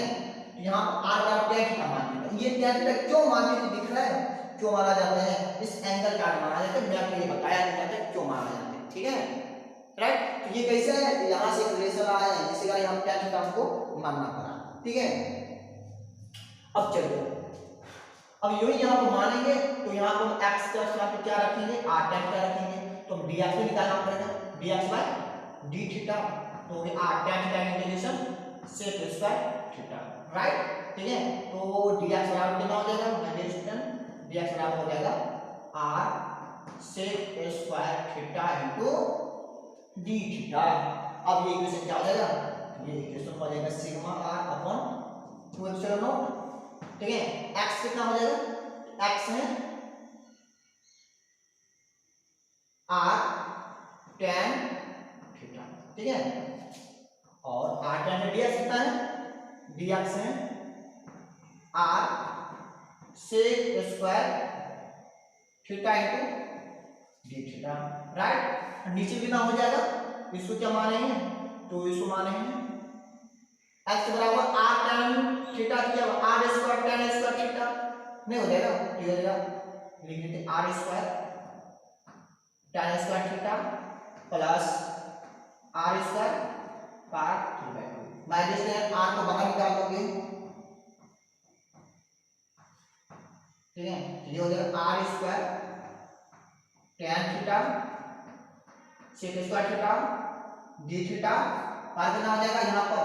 तो यहाँ r बराबर tan थीटा मानते थे। ये tan थीटा क्यों मानते थे दिख रहा है, क्यों माना जाता है, इस एंगल का माना जाता है। मैं आपको ये बताया नहीं जाता क्यों माना जाता है, ठीक है, राइट। तो ये कैसे है, यहाँ से एक रिलेशन आया है, इसी का हम tan थीटा हमको मानना पड़ा, ठीक है। अब चलिए, अब यूं ही यहाँ पर मानेंगे तो यहाँ पर हम x का स्थान पे क्या रखेंगे, r tan थीटा रखेंगे, तो हम dx भी निकालना पड़ेगा, dx बाय d थीटा, तो r tan theta integration sec square theta, right, ठीक है। तो dx बराबर कितना हो जाएगा माय डियर स्टूडेंट, dx बराबर हो जाएगा r sec square theta into d theta. अब ये इक्वेशन क्या हो जाएगा, ये इक्वेशन हो जाएगा sigma r upon 2 epsilon not, ठीक है। x कितना हो जाएगा, x है r tan थीटा, ठीक है, और r tan dx कितना है, dx है r sec square theta into d theta, right. नीचे कितना हो जाएगा, इसको क्या माने हैं, तो इसको माने हैं x बराबर r tan थीटा क्या r square tan square theta नहीं हो जाएगा, ठीक हो जाएगा, लिख देते r square tan square theta plus r square part 3/2। मैं जैसे r को बाहर निकाल लोगे, ठीक है, ये हो जाएगा r square tan theta sec square theta d theta, और कितना हो जाएगा, यहाँ पर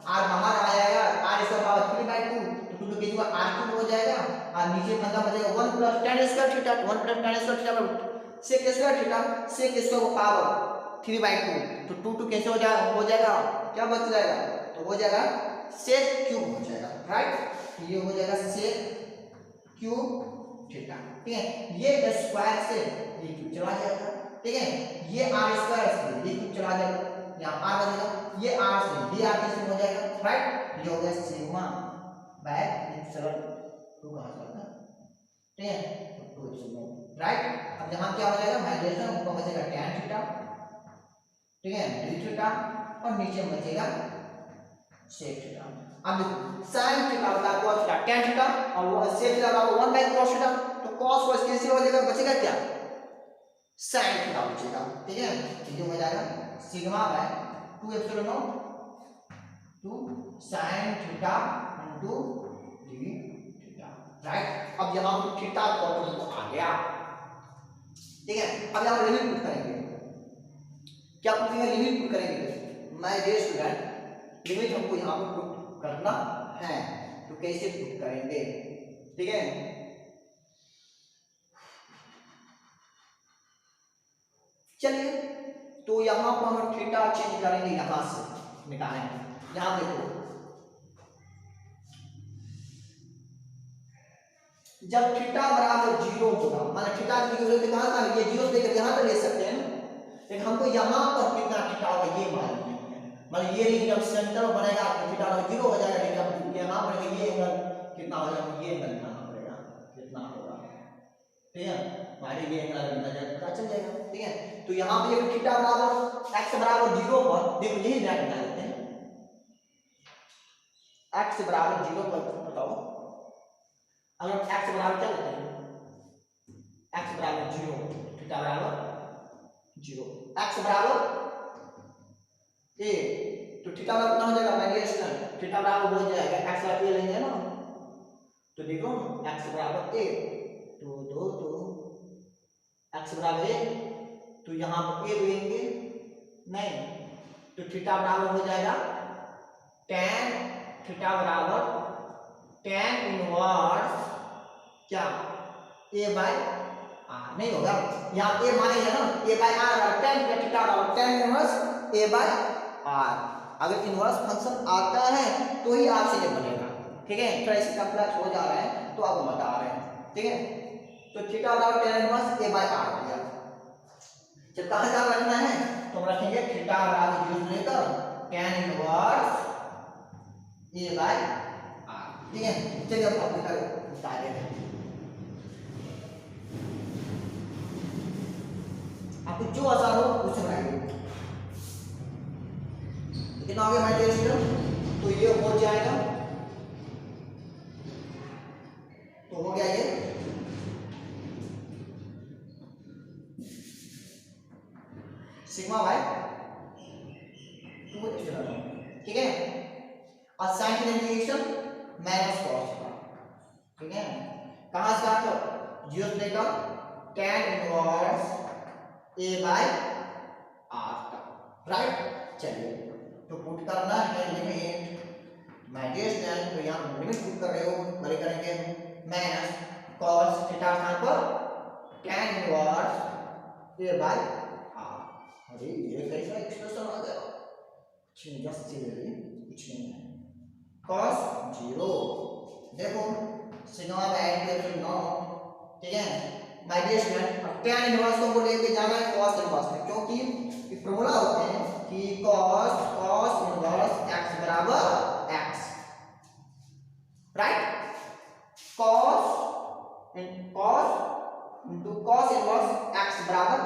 r बाहर आ जाएगा, r स्क्वायर पावर 3/2, तो 2 के जगह r क्यूब हो जाएगा, और नीचे मतलब बचेगा 1 plus tan square theta, 1 plus tan square theta sec square theta, sec square को पावर 3/2, तो 2 कैसे हो जाएगा, क्या बच जाएगा, तो हो जाएगा sec क्यूब हो जाएगा, राइट। ये हो जाएगा sec क्यूब थीटा, ठीक है। ये स्क्वायर से ये क्यूब चला जाएगा, ठीक है, ये r स्क्वायर से ये क्यूब चला जाएगा, यहाँ r बचेगा, ये r से ये r कैसे हो जाएगा, राइट। ये हो गया सिग्मा बाय एप्सिलॉन 2 कहां जाता है, ठीक है, तो 2 एप्सिलॉन, राइट। अब यहाँ क्या हो जाएगा, माइग्रेशन ऊपर बचेगा tan थीटा, ठीक है, d थीटा, और नीचे बचेगा sec थीटा। अब देखो sin थीटा बराबर cos थीटा tan थीटा, और वो sec थीटा बराबर 1 बाय cos थीटा, तो cos cos कैंसिल हो जाएगा, बचेगा क्या, sin थीटा बचेगा, ठीक है। ये हो जाएगा sigma by 2 epsilon not 2 sin theta into d theta, right. अब यहाँ पर थीटा फॉर्मूला तो आ गया, ठीक है। अब यहाँ लिमिट पुट करेंगे, क्या पुट करेंगे, लिमिट पुट करेंगे। माय डियर स्टूडेंट, लिमिट हमको यहाँ पर पुट करना है, तो कैसे पुट करेंगे, ठीक है। चलिए, तो यहाँ पर हम थीटा चेंज करेंगे, यहाँ से निकालेंगे, यहाँ देखो जब थीटा बराबर 0 होगा, माने थीटा की वैल्यू कहां था, ये 0 देकर यहां पे ले सकते हैं, लेकिन हमको यहां पर कितना थीटा होगा ये मालूम नहीं है। मतलब ये रिंग जब सेंटर में बनेगा तो थीटा 0 हो जाएगा, लेकिन अब यहां पर ये एंगल कितना हो जाएगा, ये एंगल निकालना पड़ेगा कितना होगा, ठीक है। हमारे ये एंगल निकल जाएगा, पता चल जाएगा, ठीक है। तो यहां पे ये थीटा बराबर x बराबर 0 पर देखो यही ध्यान रखना है, x बराबर 0 पर बताओ, अगर x बराबर क्या होता है, x बराबर 0, थीटा बराबर 0, x बराबर a, तो थीटा बराबर कितना हो जाएगा, माय डियर स्टूडेंट, थीटा बराबर हो जाएगा x बराबर a लेंगे ना, तो देखो x बराबर a, तो x बराबर a, तो यहाँ पर a लेंगे नहीं, तो थीटा बराबर हो जाएगा tan थीटा बराबर tan इनवर्स क्या a बाय r, नहीं होगा, यहाँ a मानेंगे ना, a बाय r बराबर tan थीटा बराबर tan inverse a bye r। अगर इनवर्स फंक्शन आता है तो ही r से ये बनेगा, ठीक है। थोड़ा इसका कॉम्प्लेक्स हो जा रहा है तो अब बता रहे हैं, ठीक है। तो थीटा बराबर tan inverse a bye r हो गया। जब कहाँ क्या रखना है तो हम रखेंगे थीटा बराबर 0 से लेकर tan inverse a bye r। ठीक है, चलिए अब आप बता देते हैं आपको जो आसान हो उसे बनाइए। कितना हो गया हमारे स्टूडेंट, तो ये हो जाएगा, तो हो गया ये सिग्मा बाय 2 एप्सिलॉन। ठीक है, और साइन की इंटीग्रेशन माइनस कॉस का। ठीक है, कहां से आता 0 से लेकर tan inverse a bye r तक। राइट, चलिए तो पुट करना है लिमिट माइनस तो यहाँ लिमिट पुट कर रहे हो बड़े करेंगे माइनस cos थीटा स्थान पर tan inverse a bye r। अरे ये कैसा एक्सप्रेशन आ गया, कुछ नहीं, जस्ट सिमिलरली कुछ नहीं है। cos 0 देखो सिग्मा बाय 2 ठीक है माय डियर स्टूडेंट, अब tan इनवर्स को लेके जाना है cos इनवर्स में, क्योंकि ये फॉर्मूला होते हैं कि cos इनवर्स x बराबर x। Right, cos into cos inverse x बराबर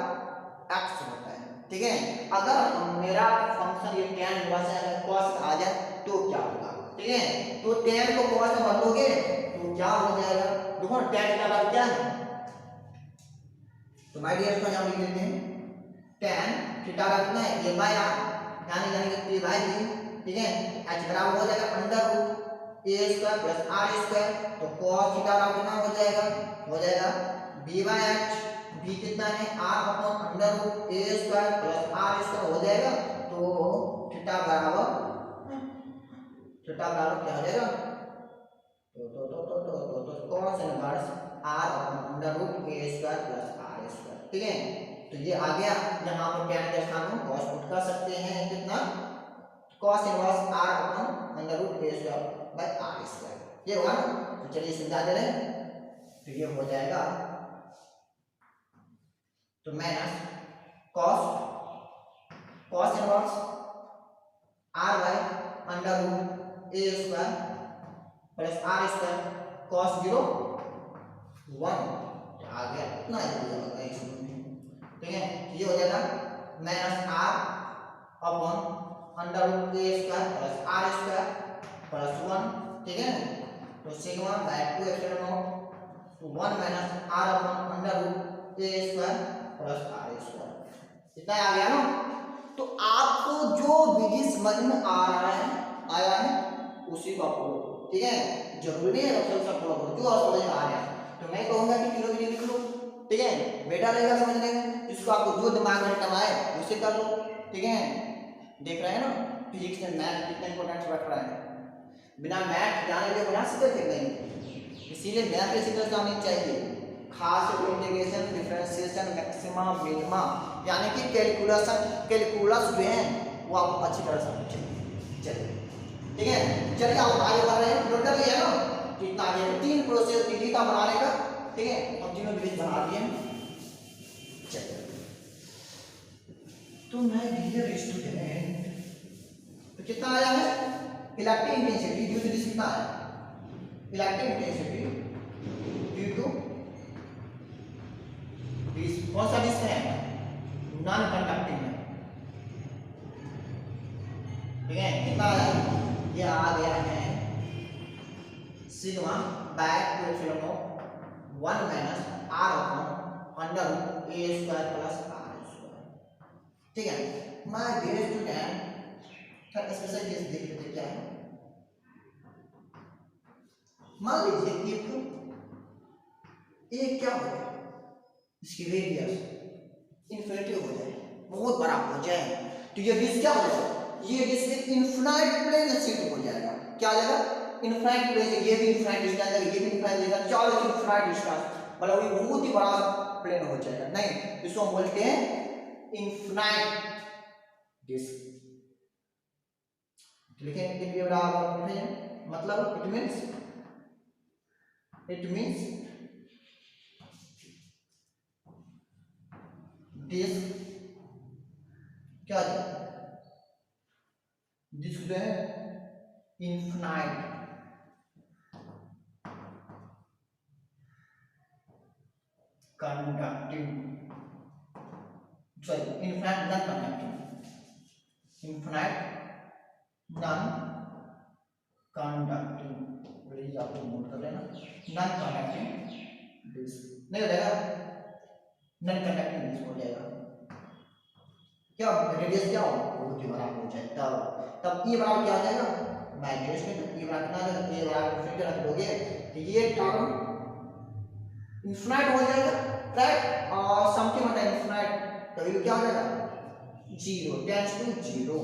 x होता है। ठीक है, अगर मेरा फंक्शन ये tan इनवर्स है, अगर cos आ जाए तो क्या होगा। ठीक है, तो tan को cos में बदलोगे तो क्या हो जाएगा, देखो tan का बराबर क्या है, तो माय डियर को हम लिख लेते हैं tan थीटा का कितना है a बाय r, यानी जानेंगे a बाय b। ठीक है, h बराबर हो जाएगा under root a square plus r square, तो cos थीटा का कितना हो जाएगा b बाय h, b कितना है r upon under root a square plus r square हो जाएगा, तो थीटा बराबर क्या हो जाएगा, तो cos inverse r upon under root a square plus r square. ठीक है, तो ये आ गया, यहाँ पर tan के स्थान में cos पुट कर सकते हैं, कितना cos inverse r upon under root a square by r square, ये होगा ना। तो चलिए समझा दे रहे हैं, तो ये हो जाएगा तो minus cos inverse r by under root a square plus r square cos 0 1 आ गया, इतना ही होगा इसमें। ठीक है, ये हो जाएगा minus r upon under root a square plus r square plus 1। ठीक है, तो सिग्मा बाय 2 एप्सिलॉन नॉट तो 1 minus r upon under root a square plus r square, इतना आ गया ना। तो आपको जो विधि समझ में आया है उसी को फॉलो। ठीक है, जरूरी है सब फॉलो करो जो समझ में आ रहा है, तो मैं कहूंगा कि किलो विधि लिख लो। ठीक है, बेटा रहेगा समझने में, इसको आपको जो दिमाग में रटना है उसे कर लो। ठीक है, देख रहे हैं ना फिजिक्स में मैथ कितना इंपॉर्टेंट रख रहा है, बिना मैथ जाने के बना सकते थे नहीं, इसीलिए मैथ के सीखना आनी चाहिए, खास इंटीग्रेशन डिफरेंशिएशन मैक्सिमा मिनिमा यानी कि कैलकुलस जो है वो आपको अच्छी तरह समझ चाहिए। चलिए ठीक है, चलिए आप आगे बढ़ रहे हैं, नोट कर लिया ना कितना आगे 3 प्रोसेस विधि का बनाने का। ठीक है, हम तीनों विधि बना दिए। चलिए तो मैं डियर स्टूडेंट, तो कितना आया है electric intensity due to this, कितना है electric intensity due to this, कौन सा डिस्क है नॉन कंडक्टिंग है। ठीक है, कितना आया, ये आ गया है sigma by 2 epsilon naught 1 minus r upon under root a square plus r square. ठीक है, माय डियर स्टूडेंट, थोड़ा स्पेशल केस देख लेते क्या है। मान लीजिए एक क्या हो जाए, इसकी रेडियस इन्फिनिटी हो जाए, बहुत बड़ा हो जाए, तो ये डिस्क क्या हो जाएगा, ये डिस्क इनफिनाइट प्लेन शिफ्ट हो जाएगा। क्या हो जाएगा इनफिनाइट प्लेन, ये भी इनफिनाइट डिस्टेंस है, ये भी इनफिनाइट डिस्टेंस, चारों इनफिनाइट डिस्टेंस, मतलब ये बहुत ही बड़ा प्लेन हो जाएगा। नहीं, इसको हम बोलते हैं इनफिनाइट डिस्क। लिखें इनके बराबर, मतलब इट मींस डिस्क क्या है, डिस्क जो है infinite conducting, sorry infinite non conducting, infinite non conducting, please आप लोग नोट कर लेना, नॉन कंडक्टिंग डिस्क नहीं हो जाएगा, नॉन कंडक्टिंग डिस्क हो जाएगा। क्या रेडियस क्या हो, बहुत ही बड़ा हो जाए तब ये बराबर क्या हो जाएगा, माइनस में ये बराबर कितना आ जाएगा, ये बराबर फिर रख दोगे तो ये टर्म इनफिनाइट हो जाएगा, राइट, और समथिंग होता है इनफिनाइट तो ये क्या हो जाएगा, जीरो टेंस टू जीरो,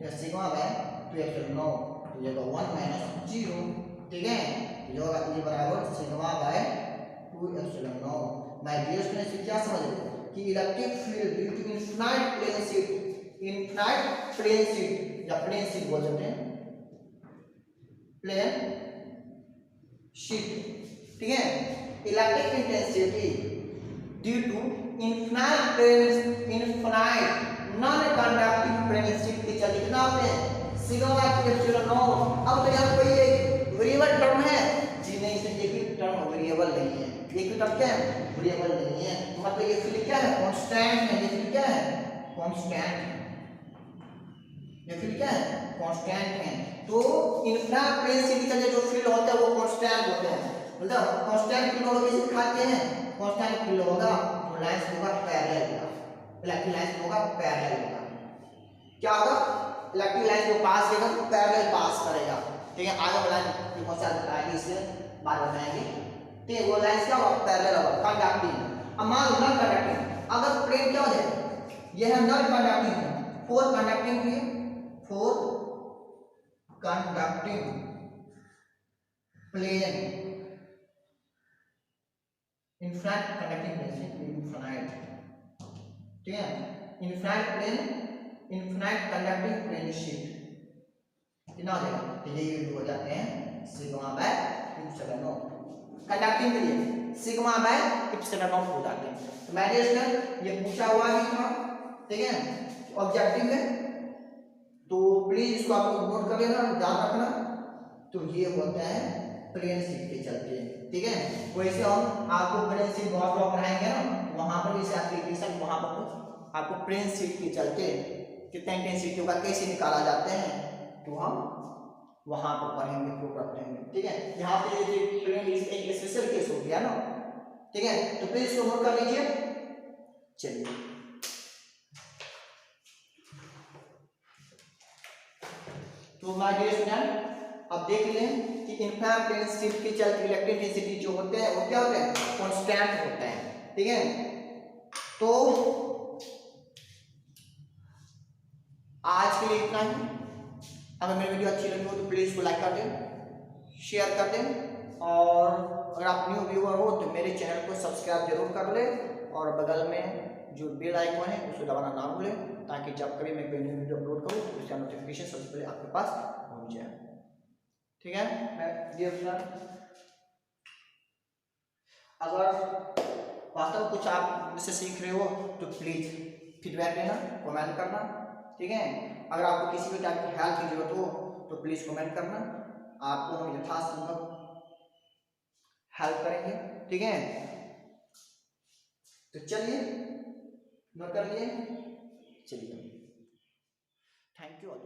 तो सिग्मा बाय 2 एप्सिलॉन नॉट तो ये तो 1 माइनस जीरो, ठीक है, ये होगा ये बराबर sigma by 2 epsilon naught. My dear students से क्या समझ रहे कि electric field due to infinite plane sheet, infinite plane sheet या प्लेन शीट बोल सकते हैं, प्लेन शीट, ठीक है, electric intensity due to infinite plane, infinite non conducting plane sheet के चलते कितना होते हैं, सिग्मा बाय एप्सिलॉन नॉट। अब तो यहाँ कोई वेरिएबल टर्म है जी नहीं, इसमें एक भी टर्म वेरिएबल नहीं है, एक भी टर्म क्या है, वेरिएबल नहीं है, मतलब ये फील्ड क्या है, कांस्टेंट है, ये फील्ड क्या है, कांस्टेंट, ये फील्ड क्या है, कांस्टेंट है। तो इनफिनाइट प्लेन शीट के जो फील्ड होता है वो कांस्टेंट होते हैं, मतलब कांस्टेंट फील्ड होगा, किसी दिखाते हैं कांस्टेंट फील्ड होगा तो लाइंस होगा पैरेलल होगा, इलेक्ट्रिक लाइंस होगा पैरेलल होगा, क्या होगा, इलेक्ट्रिक लाइन को पास करेगा तो पैरेलल पास करेगा, ठीक है, आगे बढ़ाएंगे कौन सा आएगी इससे बात बताएंगे, ठीक है, वो लाइन क्या होगा, पैरेलल होगा, कंडक्टिंग। अब मान लो नॉन कंडक्टिंग, अगर प्लेन क्या हो जाए, ये है नॉन कंडक्टिंग है, फोर कंडक्टिंग है, for conducting plane, infinite conducting plane, infinite, ठीक है, infinite plane, infinite conducting plane sheet कितना हो जाएगा, तो ये हो जाते हैं sigma by epsilon naught, conducting के लिए सिग्मा बाय एप्सिलॉन नॉट हो जाते हैं। तो मैंने इसमें ये पूछा हुआ ही था, ठीक है, ऑब्जेक्टिव है तो प्लीज इसको आप लोग नोट कर लेना, ध्यान रखना। तो ये होता है प्लेन शीट के चलते, ठीक है, वैसे हम आपको प्लेन शीट बहुत बार पढ़ाएंगे ना, वहां पर इसे एप्लीकेशन वहां पर आपको प्लेन शीट के चलते कितने इंटेंसिटी का कैसे निकाला जाते हैं तो हम वहां पर पढ़ेंगे, प्रूव करेंगे, ठीक है। यहाँ पे ये प्लेन एक स्पेशल केस हो गया ना, ठीक है, तो प्लीज इसको नोट कर लीजिए। चलिए तो माय डियर स्टूडेंट अब देख लें कि इनफिनाइट प्लेन शीट के चलते इलेक्ट्रिक इंटेंसिटी जो होते हैं वो क्या होते हैं, कांस्टेंट होते हैं, ठीक है। तो आज के लिए इतना ही, अगर मेरी वीडियो अच्छी लगी हो तो प्लीज इसको लाइक कर दें, शेयर कर दें, और अगर आप न्यू व्यूअर हो तो मेरे चैनल को सब्सक्राइब जरूर कर ले, और बगल में जो बेल आइकन है उसको दबाना ना भूलें, ताकि जब कभी मैं कोई न्यू वीडियो अपलोड करूँ तो उसका नोटिफिकेशन सबसे पहले आपके पास पहुंच जाए, ठीक है। मैं डियर फ्रेंड अगर वास्तव में कुछ आप मुझसे सीख रहे हो तो प्लीज फीडबैक देना, कमेंट करना, ठीक है। अगर आपको किसी भी टाइप की हेल्प की जरूरत हो तो प्लीज कमेंट करना, आपको हम यथासंभव हेल्प करेंगे, ठीक है। तो चलिए नोट कर लिए, चलिए, थैंक यू ऑल।